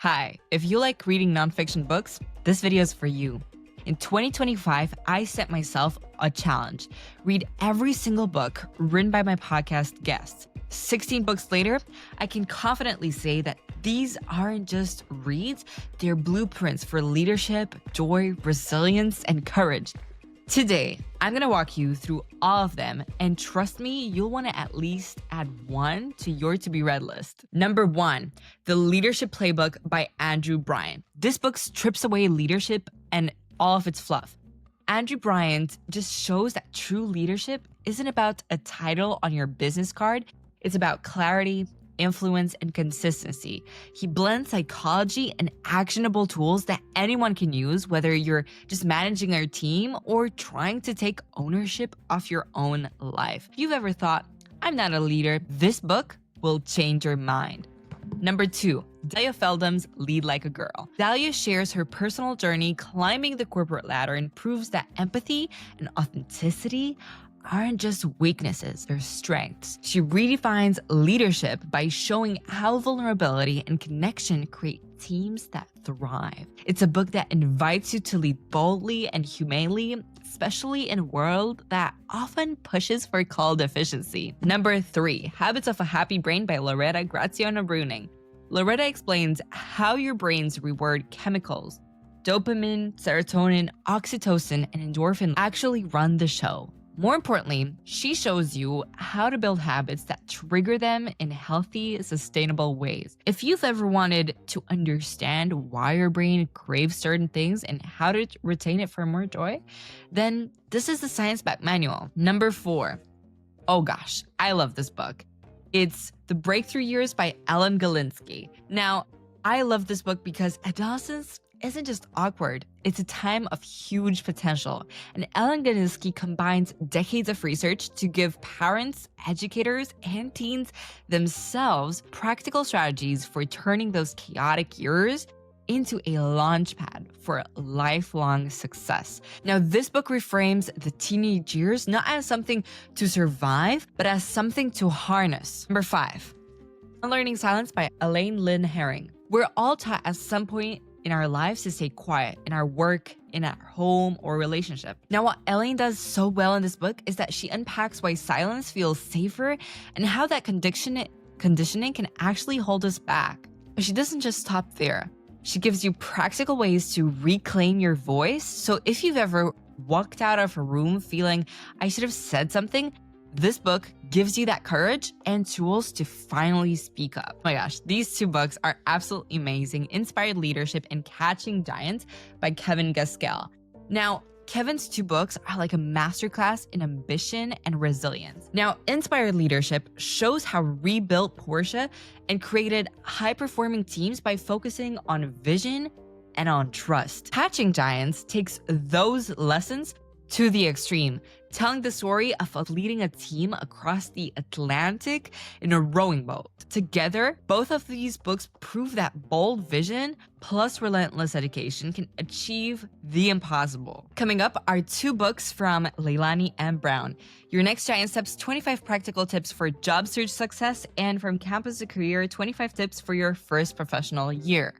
Hi, if you like reading nonfiction books, this video is for you. In 2025, I set myself a challenge. Read every single book written by my podcast guests. 16 books later, I can confidently say that these aren't just reads, they're blueprints for leadership, joy, resilience, and courage. Today, I'm gonna walk you through all of them, and trust me, you'll wanna at least add one to your to-be-read list. Number 1, The Leadership Playbook by Andrew Bryant. This book strips away leadership and all of its fluff. Andrew Bryant just shows that true leadership isn't about a title on your business card, it's about clarity, influence, and consistency. He blends psychology and actionable tools that anyone can use, whether you're just managing your team or trying to take ownership of your own life. If you've ever thought, I'm not a leader, this book will change your mind. Number 2, Dahlia Feldman's Lead Like a Girl. Dahlia shares her personal journey climbing the corporate ladder and proves that empathy and authenticity aren't just weaknesses, they're strengths. She redefines leadership by showing how vulnerability and connection create teams that thrive. It's a book that invites you to lead boldly and humanely, especially in a world that often pushes for cold efficiency. Number 3, Habits of a Happy Brain by Loretta Graziano-Bruning. Loretta explains how your brain's reward chemicals, dopamine, serotonin, oxytocin, and endorphin actually run the show. More importantly, she shows you how to build habits that trigger them in healthy, sustainable ways. If you've ever wanted to understand why your brain craves certain things and how to retain it for more joy, then this is the science-backed manual. Number 4. Oh gosh, I love this book. It's The Breakthrough Years by Galinski. Now, I love this book because adolescence isn't just awkward, it's a time of huge potential. And Galinski combines decades of research to give parents, educators, and teens themselves practical strategies for turning those chaotic years into a launchpad for lifelong success. Now, this book reframes the teenage years not as something to survive, but as something to harness. Number 5, Unlearning Silence by Elaine Lynn Herring. We're all taught at some point in our lives to stay quiet, in our work, in our home, or relationship. Now, what Elaine does so well in this book is that she unpacks why silence feels safer and how that conditioning can actually hold us back. But she doesn't just stop there. She gives you practical ways to reclaim your voice. So if you've ever walked out of a room feeling, I should have said something, this book gives you that courage and tools to finally speak up. Oh my gosh, these 2 books are absolutely amazing. Inspired Leadership and Catching Giants by Kevin Gaskell. Now, Kevin's 2 books are like a masterclass in ambition and resilience. Now, Inspired Leadership shows how rebuilt Porsche and created high-performing teams by focusing on vision and on trust. Catching Giants takes those lessons to the extreme, telling the story of leading a team across the Atlantic in a rowing boat. Together, both of these books prove that bold vision plus relentless dedication can achieve the impossible. Coming up are 2 books from Leilani M. Brown, Your Next Giant Steps, 25 Practical Tips for Job Search Success, and From Campus to Career, 25 Tips for Your First Professional Year.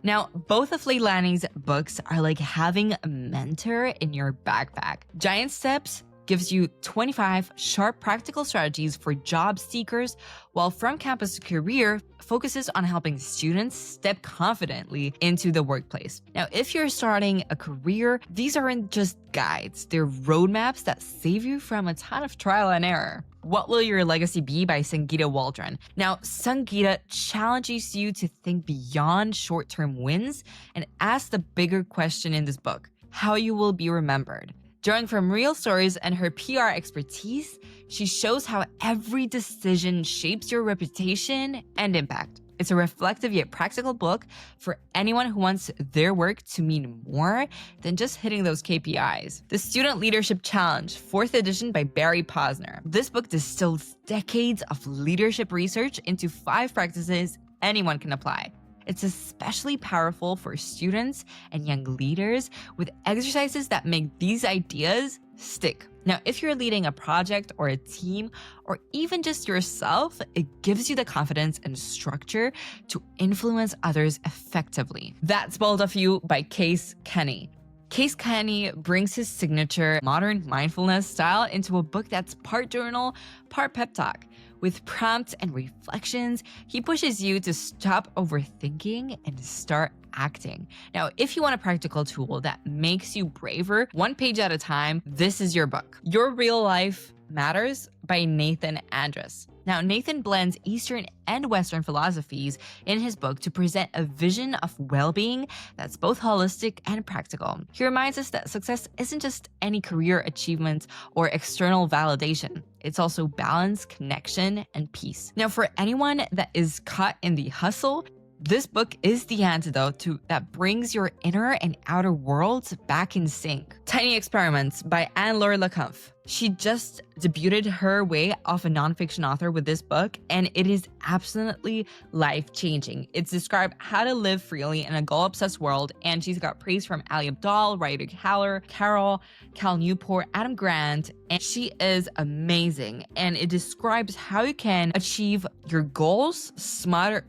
Now, both of Leilani's books are like having a mentor in your backpack. Giant Steps gives you 25 sharp practical strategies for job seekers, while From Campus to Career focuses on helping students step confidently into the workplace. Now, if you're starting a career, these aren't just guides, they're roadmaps that save you from a ton of trial and error. What Will Your Legacy Be by Sangeeta Waldron. Now, Sangeeta challenges you to think beyond short-term wins and ask the bigger question in this book, how you will be remembered. Drawing from real stories and her PR expertise, she shows how every decision shapes your reputation and impact. It's a reflective yet practical book for anyone who wants their work to mean more than just hitting those KPIs. The Student Leadership Challenge, 4th edition by Barry Posner. This book distills decades of leadership research into 5 practices anyone can apply. It's especially powerful for students and young leaders with exercises that make these ideas stick. Now, if you're leading a project or a team, or even just yourself, it gives you the confidence and structure to influence others effectively. That's Bold of You by Case Kenny. Case Kenny brings his signature modern mindfulness style into a book that's part journal, part pep talk. With prompts and reflections, he pushes you to stop overthinking and start acting. Now, if you want a practical tool that makes you braver, one page at a time, this is your book. Your Real Life Matters by Nathan Andrus. Now, Nathan blends Eastern and Western philosophies in his book to present a vision of well-being that's both holistic and practical. He reminds us that success isn't just any career achievement or external validation. It's also balance, connection, and peace. Now, for anyone that is caught in the hustle, this book is the antidote that brings your inner and outer worlds back in sync. Tiny Experiments by Anne-Laure Lecomte. She just debuted her way of a nonfiction author with this book, and it is absolutely life-changing. It's described how to live freely in a goal-obsessed world, and she's got praise from Ali Abdaal, Ryder Haller, Carol, Cal Newport, Adam Grant, and she is amazing. And it describes how you can achieve your goals smarter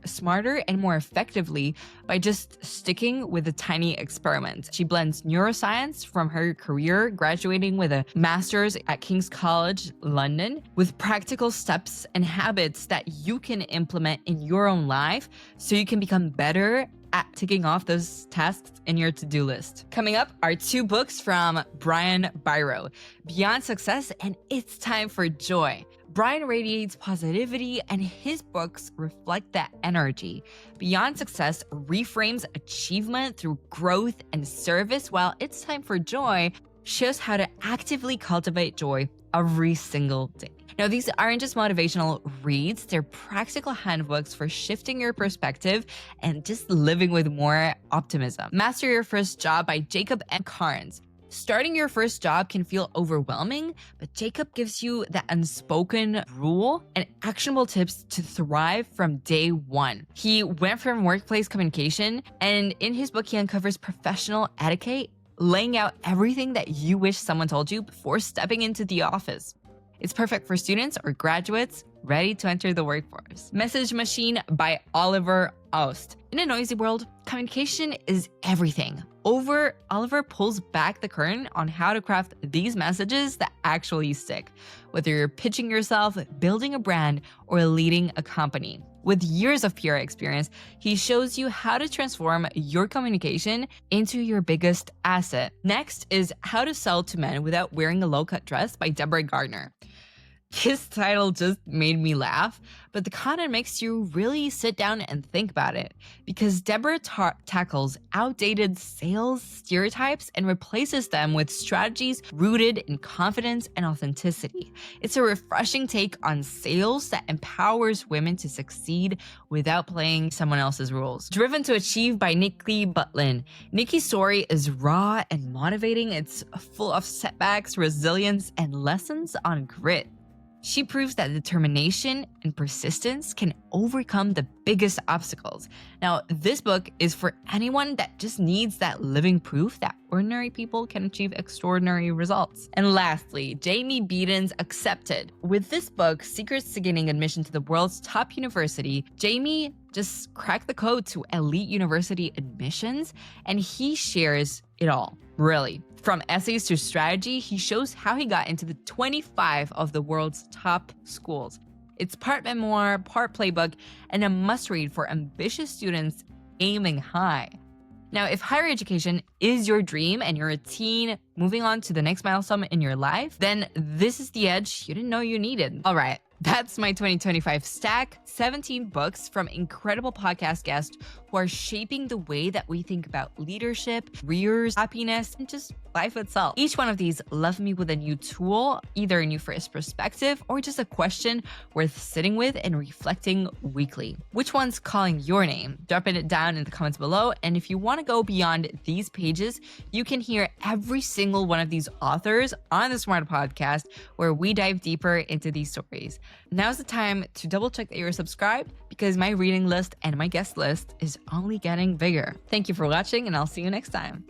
and more effectively by just sticking with a tiny experiment. She blends neuroscience from her career, graduating with a master's at King's College London, with practical steps and habits that you can implement in your own life so you can become better at ticking off those tasks in your to-do list. Coming up are two books from Bryant, Beyond Success and It's Time for Joy. Bryant radiates positivity, and his books reflect that energy. Beyond Success reframes achievement through growth and service, while It's Time for Joy shows how to actively cultivate joy every single day. Now, these aren't just motivational reads, they're practical handbooks for shifting your perspective and just living with more optimism. Master Your First Job by Jacob M. Carnes. Starting your first job can feel overwhelming, but Jacob gives you that unspoken rule and actionable tips to thrive from day one. He went from workplace communication, and in his book, he uncovers professional etiquette, laying out everything that you wish someone told you before stepping into the office. It's perfect for students or graduates ready to enter the workforce. Message Machine by Oliver Oust. In a noisy world, communication is everything. Oliver pulls back the curtain on how to craft these messages that actually stick, whether you're pitching yourself, building a brand, or leading a company. With years of PR experience, he shows you how to transform your communication into your biggest asset. Next is How to Sell to Men Without Wearing a Low-Cut Dress by Deborah Gardner. His title just made me laugh, but the content makes you really sit down and think about it, because Deborah tackles outdated sales stereotypes and replaces them with strategies rooted in confidence and authenticity. It's a refreshing take on sales that empowers women to succeed without playing someone else's rules. Driven to Achieve by Nikki Butlin. Nikki's story is raw and motivating. It's full of setbacks, resilience, and lessons on grit. She proves that determination and persistence can overcome the biggest obstacles. Now, this book is for anyone that just needs that living proof that ordinary people can achieve extraordinary results. And lastly, Jamie Beaton's Accepted. With this book, Secrets to Gaining Admission to the World's Top University, Jamie just cracked the code to elite university admissions, and he shares it all, really. From essays to strategy, he shows how he got into the 25 of the world's top schools. It's part memoir, part playbook, and a must-read for ambitious students aiming high. Now, if higher education is your dream and you're a teen moving on to the next milestone in your life, then this is the edge you didn't know you needed. All right, that's my 2025 stack. 17 books from incredible podcast guests who are shaping the way that we think about leadership, careers, happiness, and just life itself. Each one of these left me with a new tool, either a new first perspective or just a question worth sitting with and reflecting weekly. Which one's calling your name? Drop it down in the comments below. And if you want to go beyond these pages, you can hear every single one of these authors on the Smart Podcast, where we dive deeper into these stories. Now's the time to double check that you're subscribed, because my reading list and my guest list is only getting bigger. Thank you for watching, and I'll see you next time.